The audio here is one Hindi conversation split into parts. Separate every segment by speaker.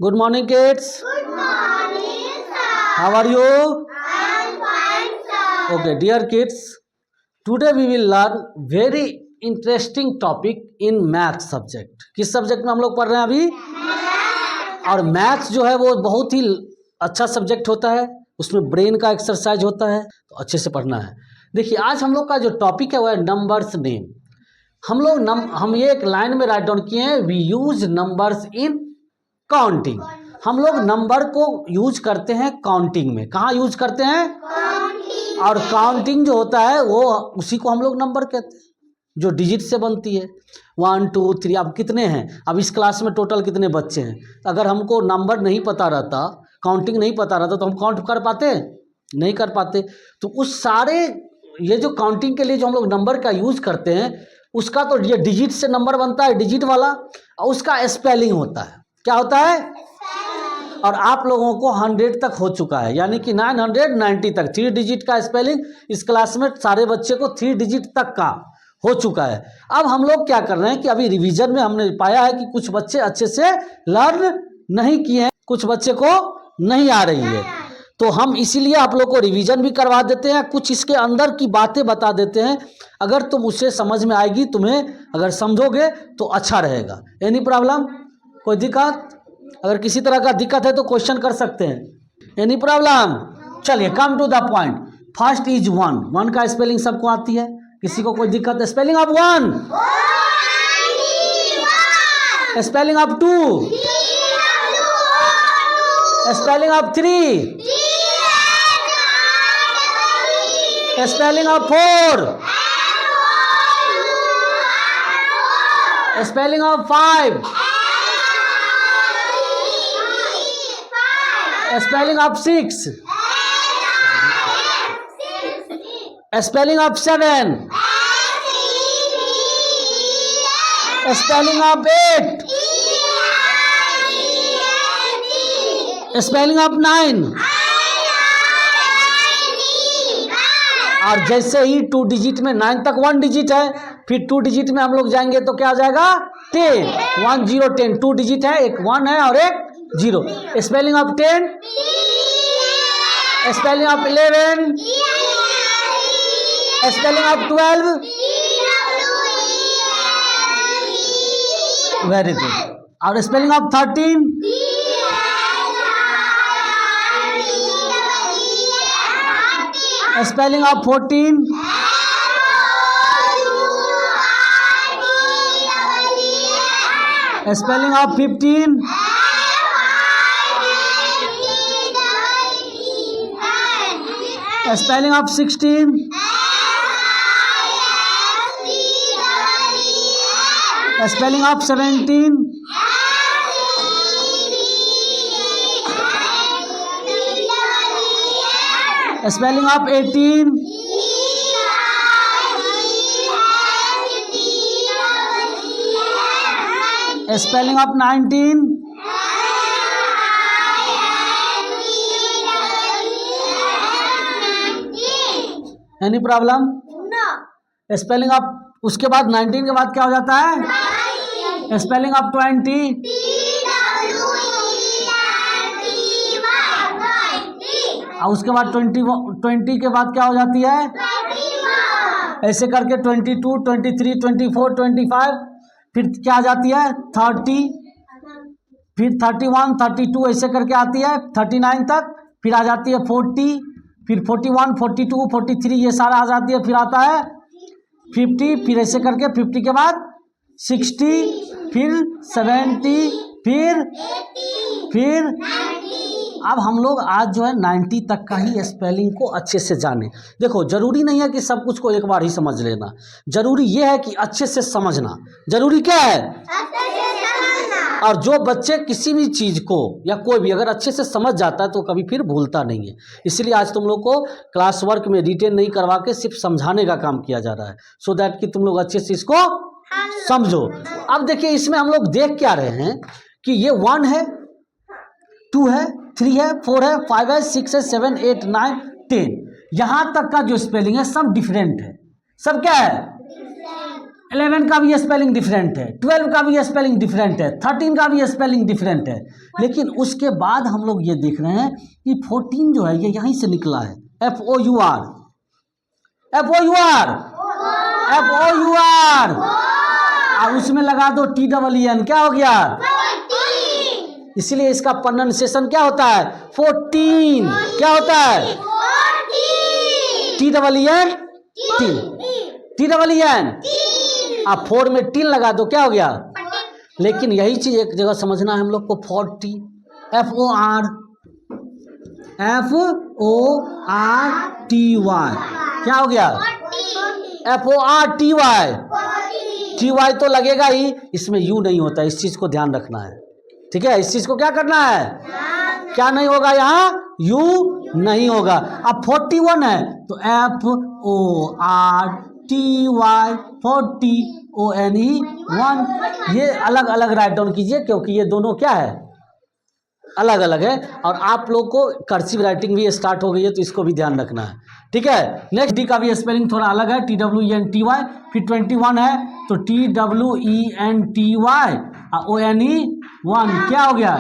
Speaker 1: Good morning, kids.
Speaker 2: Good morning, sir.
Speaker 1: How are you?
Speaker 2: I am fine, sir.
Speaker 1: Okay, dear kids. Today we will learn very interesting topic in math subject. किस सब्जेक्ट में हम लोग पढ़ रहे हैं अभी? और मैथ्स जो है वो बहुत ही अच्छा सब्जेक्ट होता है, उसमें ब्रेन का एक्सरसाइज होता है, तो अच्छे से पढ़ना है। देखिए आज हम लोग का जो टॉपिक है वो है नंबर्स नेम। हम ये एक लाइन में राइट डाउन किए हैं, we use numbers in counting. हम लोग नंबर को यूज करते हैं काउंटिंग में। कहाँ यूज करते हैं? और काउंटिंग जो होता है वो उसी को हम लोग नंबर कहते हैं, जो डिजिट से बनती है। 1 2 3। अब कितने हैं? अब इस क्लास में टोटल कितने बच्चे हैं? अगर हमको नंबर नहीं पता रहता, काउंटिंग नहीं पता रहता, तो हम काउंट कर पाते? नहीं कर पाते। तो उस सारे ये जो काउंटिंग के लिए जो हम लोग नंबर का यूज करते हैं, उसका तो ये डिजिट से नंबर बनता है, डिजिट वाला, और उसका स्पेलिंग होता है। क्या होता है? और आप लोगों को 100 तक हो चुका है, यानी कि 990 तक 3 डिजिट का स्पेलिंग इस क्लास में सारे बच्चे को 3 डिजिट तक का हो चुका है। अब हम लोग क्या कर रहे हैं कि अभी रिवीजन में हमने पाया है कि कुछ बच्चे अच्छे से लर्न नहीं किए हैं, कुछ बच्चे को नहीं आ रही है, तो हम इसीलिए आप लोग को रिवीजन भी करवा देते हैं, कुछ इसके अंदर की बातें बता देते हैं। अगर तुम उसे समझ में आएगी, तुम्हें अगर समझोगे तो अच्छा रहेगा। Any problem? कोई दिक्कत? अगर किसी तरह का दिक्कत है तो क्वेश्चन कर सकते हैं। Any problem? चलिए come to the point. First is 1। 1 का स्पेलिंग सबको आती है, किसी को कोई दिक्कत? Spelling of 1, spelling of 2, spelling of 3, spelling of 4, spelling of 5, spelling of 6, spelling of 7, spelling of 8, spelling of 9। और जैसे ही 2 डिजिट में 9 तक 1 डिजिट है, फिर 2 डिजिट में हम लोग जाएंगे तो क्या आ जाएगा? 10। 1 0 10। 2 डिजिट है, एक 1 है और एक 0। Spelling of 10, spelling of 11, spelling of 12। Very good. और spelling of 13, spelling of 14, spelling of 15, spelling of 16, spelling of 17, spelling of 18, spelling of 19, any problem? Spelling of, उसके बाद 19 के बाद क्या हो जाता है? स्पेलिंग ऑफ 20, और उसके बाद 20 के बाद क्या हो जाती है? ऐसे करके 22, 23, 24, 25, फिर क्या आ जाती है? 30, फिर 31, 32, ऐसे करके आती है 39 तक, फिर आ जाती है 40, फिर 41, 42, 43, ये सारा आ जाती है, फिर आता है 50, फिर ऐसे करके 50 के बाद 60, फिर 70, फिर अब हम लोग आज जो है 90 तक का ही स्पेलिंग को अच्छे से जाने। देखो जरूरी नहीं है कि सब कुछ को एक बार ही समझ लेना, जरूरी ये है कि अच्छे से समझना। जरूरी क्या है? और जो बच्चे किसी भी चीज़ को या कोई भी अगर अच्छे से समझ जाता है तो कभी फिर भूलता नहीं है। इसलिए आज तुम लोग को क्लास वर्क में रिटेन नहीं करवा के सिर्फ समझाने का काम किया जा रहा है, सो दैट कि तुम लोग अच्छे से इसको समझो। अब देखिए इसमें हम लोग देख क्या रहे हैं कि ये 1 है, 2 है, 3 है, 4 है, 5 है, 6 है, 7 8 9 10। यहाँ तक का जो स्पेलिंग है सब डिफरेंट है। सब क्या है? 11 का भी स्पेलिंग डिफरेंट है, 12 का भी स्पेलिंग डिफरेंट है, 13 का भी स्पेलिंग डिफरेंट है। लेकिन उसके बाद हम लोग ये देख रहे हैं कि 14 जो है ये यहीं से निकला है, FOUR, FOUR, FOUR, और उसमें लगा दो TEEN, क्या हो गया? इसलिए इसका प्रोनाउंसिएशन क्या होता है? 14। क्या होता है? TEEN, TEEN, आप 4 में टीन लगा दो, क्या हो गया? लेकिन यही चीज एक जगह समझना है हम लोग को, 40, FORTY, क्या हो गया? FORTY, TY तो लगेगा ही, इसमें यू नहीं होता, इस चीज को ध्यान रखना है, ठीक है? इस चीज को क्या करना है? क्या नहीं होगा यहाँ? यू नहीं होगा। अब 41 है तो FORTY, 40ONE, ये अलग अलग राइट डाउन कीजिए, क्योंकि ये दोनों क्या है? अलग अलग है। और आप लोग को कर्सिव राइटिंग भी स्टार्ट हो गई है, तो इसको भी ध्यान रखना है, ठीक है? नेक्स्ट डी का भी स्पेलिंग थोड़ा अलग है, TWENTY, फिर 21 है तो TWENTY ONE, क्या हो गया?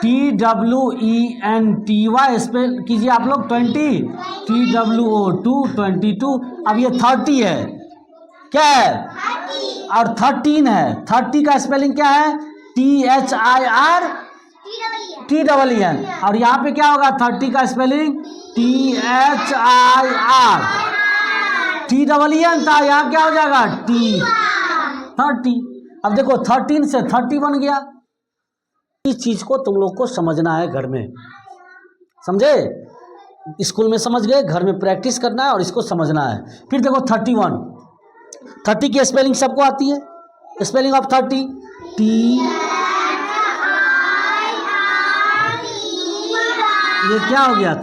Speaker 1: TWENTY स्पेल कीजिए आप लोग, 20, TWO2, 22। अब ये 30 है, क्या है? और 13 है, 30 का स्पेलिंग क्या है? THIRTEEN, और यहाँ पे क्या होगा? 30 का स्पेलिंग THIRTEEN था, यहाँ क्या हो जाएगा? 30। अब देखो 13 से 30 बन गया। इस चीज को तुम लोग को समझना है घर में, समझे? स्कूल में समझ गए, घर में प्रैक्टिस करना है और इसको समझना है। फिर देखो 31, 30 की स्पेलिंग सबको आती है, स्पेलिंग ऑफ 30, ये क्या हो गया?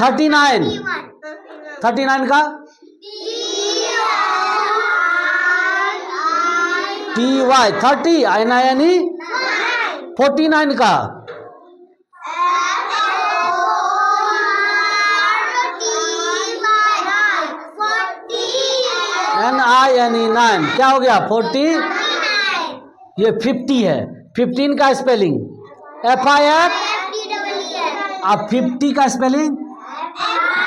Speaker 1: 39, 39 का TY, 30 ININE, 49 का NINE, क्या हो गया? 40, ये 50 है, 15 का स्पेलिंग FIF, अब 50 का स्पेलिंग